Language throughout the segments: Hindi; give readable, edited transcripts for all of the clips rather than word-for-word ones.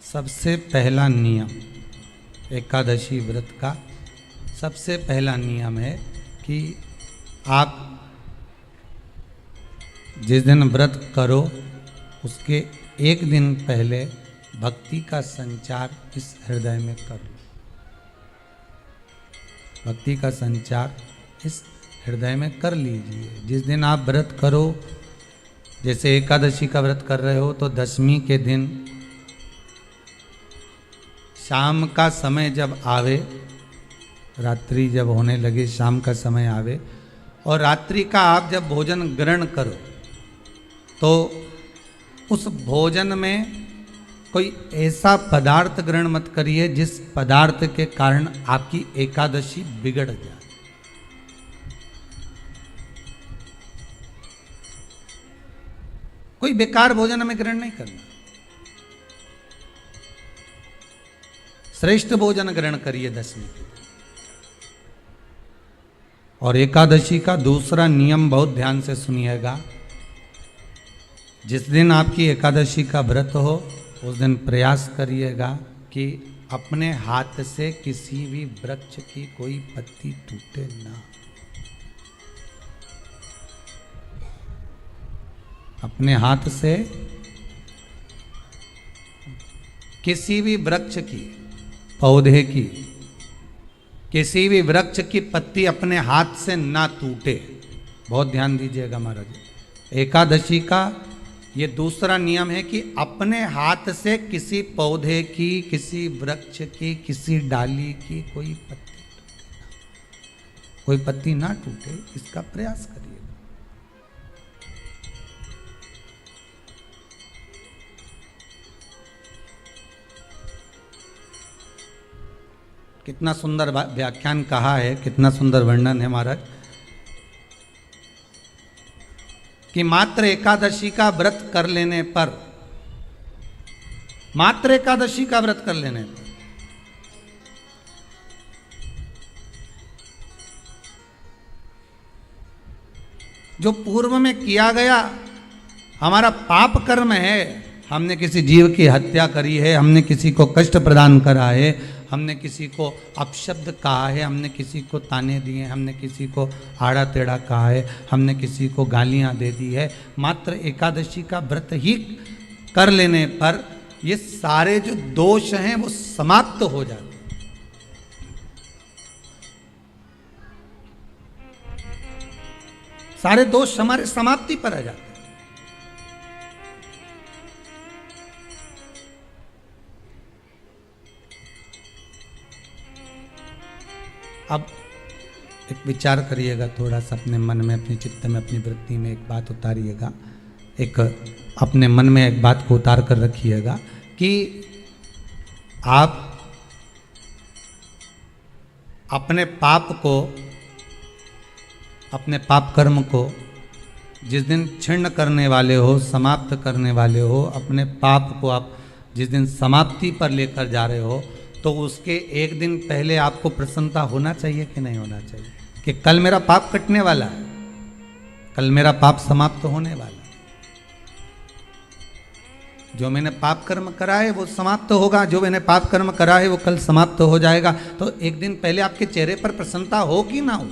सबसे पहला नियम एकादशी व्रत का सबसे पहला नियम है कि आप जिस दिन व्रत करो उसके एक दिन पहले भक्ति का संचार इस हृदय में कर लो। भक्ति का संचार इस हृदय में कर लीजिए। जिस दिन आप व्रत करो, जैसे एकादशी का व्रत कर रहे हो तो दशमी के दिन शाम का समय जब आवे, रात्रि जब होने लगे, शाम का समय आवे और रात्रि का आप जब भोजन ग्रहण करो तो उस भोजन में कोई ऐसा पदार्थ ग्रहण मत करिए जिस पदार्थ के कारण आपकी एकादशी बिगड़ जाए। कोई बेकार भोजन में ग्रहण नहीं करना, श्रेष्ठ भोजन ग्रहण करिए दशमी के। और एकादशी का दूसरा नियम बहुत ध्यान से सुनिएगा। जिस दिन आपकी एकादशी का व्रत हो उस दिन प्रयास करिएगा कि अपने हाथ से किसी भी वृक्ष की कोई पत्ती टूटे ना। अपने हाथ से किसी भी वृक्ष की, पौधे की, किसी भी वृक्ष की पत्ती अपने हाथ से ना टूटे। बहुत ध्यान दीजिएगा महाराज। एकादशी का ये दूसरा नियम है कि अपने हाथ से किसी पौधे की, किसी वृक्ष की, किसी डाली की कोई पत्ती टूटे ना, कोई पत्ती ना टूटे, इसका प्रयास करिए। कितना सुंदर व्याख्यान कहा है, कितना सुंदर वर्णन है महाराज कि मात्र एकादशी का व्रत कर लेने पर, मात्र एकादशी का व्रत कर लेने पर जो पूर्व में किया गया हमारा पाप कर्म है, हमने किसी जीव की हत्या करी है, हमने किसी को कष्ट प्रदान करा है, हमने किसी को अपशब्द कहा है, हमने किसी को ताने दिए, हमने किसी को आड़ा टेढ़ा कहा है, हमने किसी को गालियां दे दी है, मात्र एकादशी का व्रत ही कर लेने पर ये सारे जो दोष हैं वो समाप्त हो जाते हैं। सारे दोष हमारे समाप्ति पर आ जाते हैं। अब एक विचार करिएगा थोड़ा सा अपने मन में, अपने चित्त में, अपनी वृत्ति में एक बात उतारिएगा। एक अपने मन में एक बात को उतार कर रखिएगा कि आप अपने पाप को, अपने पाप कर्म को जिस दिन क्षीण करने वाले हो, समाप्त करने वाले हो, अपने पाप को आप जिस दिन समाप्ति पर लेकर जा रहे हो तो उसके एक दिन पहले आपको प्रसन्नता होना चाहिए कि नहीं होना चाहिए कि कल मेरा पाप कटने वाला है, कल मेरा पाप समाप्त होने वाला है। जो मैंने पाप कर्म करा है वो समाप्त होगा, जो मैंने पाप कर्म करा है वो कल समाप्त हो जाएगा। तो एक दिन पहले आपके चेहरे पर प्रसन्नता हो कि ना हो?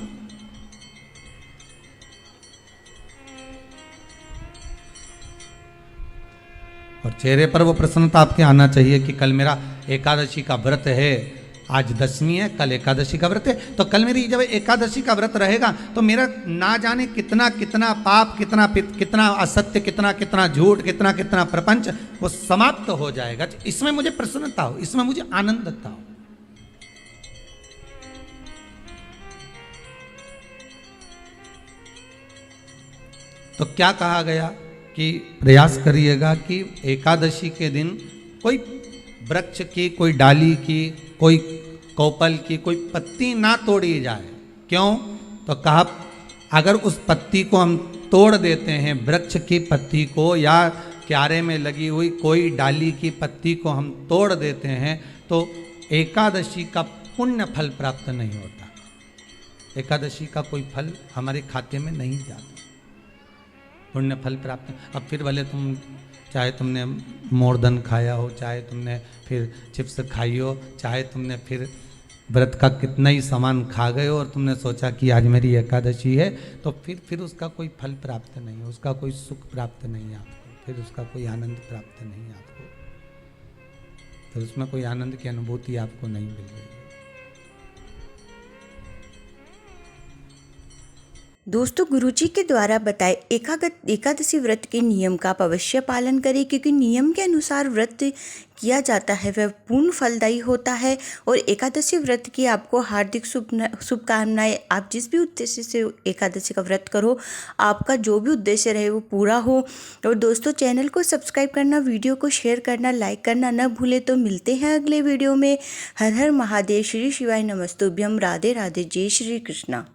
और चेहरे पर वो प्रसन्नता आपके आना चाहिए कि कल मेरा एकादशी का व्रत है, आज दशमी है, कल एकादशी का व्रत है, तो कल मेरी जब एकादशी का व्रत रहेगा तो मेरा ना जाने कितना कितना पाप, कितना असत्य, कितना झूठ, कितना प्रपंच वो समाप्त हो जाएगा। इसमें मुझे प्रसन्नता हो, इसमें मुझे आनंदता हो। तो क्या कहा गया कि प्रयास करिएगा कि एकादशी के दिन कोई वृक्ष की, कोई डाली की, कोई कोपल की कोई पत्ती ना तोड़ी जाए। क्यों? तो कहा अगर उस पत्ती को हम तोड़ देते हैं, वृक्ष की पत्ती को या क्यारे में लगी हुई कोई डाली की पत्ती को हम तोड़ देते हैं तो एकादशी का पुण्य फल प्राप्त नहीं होता, एकादशी का कोई फल हमारे खाते में नहीं जाता, पुण्य फल प्राप्त। अब फिर भले तुम चाहे तुमने मोरदन खाया हो, चाहे तुमने फिर चिप्स खाई हो, चाहे तुमने फिर व्रत का कितना ही सामान खा गए हो और तुमने सोचा कि आज मेरी एकादशी है, तो फिर उसका कोई फल प्राप्त नहीं है, उसका कोई सुख प्राप्त नहीं है आपको, फिर उसका कोई आनंद प्राप्त नहीं है आपको, फिर उसमें कोई आनंद की अनुभूति आपको नहीं मिल रही है। दोस्तों, गुरुजी के द्वारा बताए एकादशी व्रत के नियम का आप अवश्य पालन करें, क्योंकि नियम के अनुसार व्रत किया जाता है वह पूर्ण फलदायी होता है। और एकादशी व्रत की आपको हार्दिक शुभकामनाएं। आप जिस भी उद्देश्य से एकादशी का व्रत करो, आपका जो भी उद्देश्य रहे वो पूरा हो। और दोस्तों, चैनल को सब्सक्राइब करना, वीडियो को शेयर करना, लाइक करना न भूले। तो मिलते हैं अगले वीडियो में। हर हर महादेव, श्री शिवाय नमस्तुभ्यम, राधे राधे, जय श्री कृष्णा।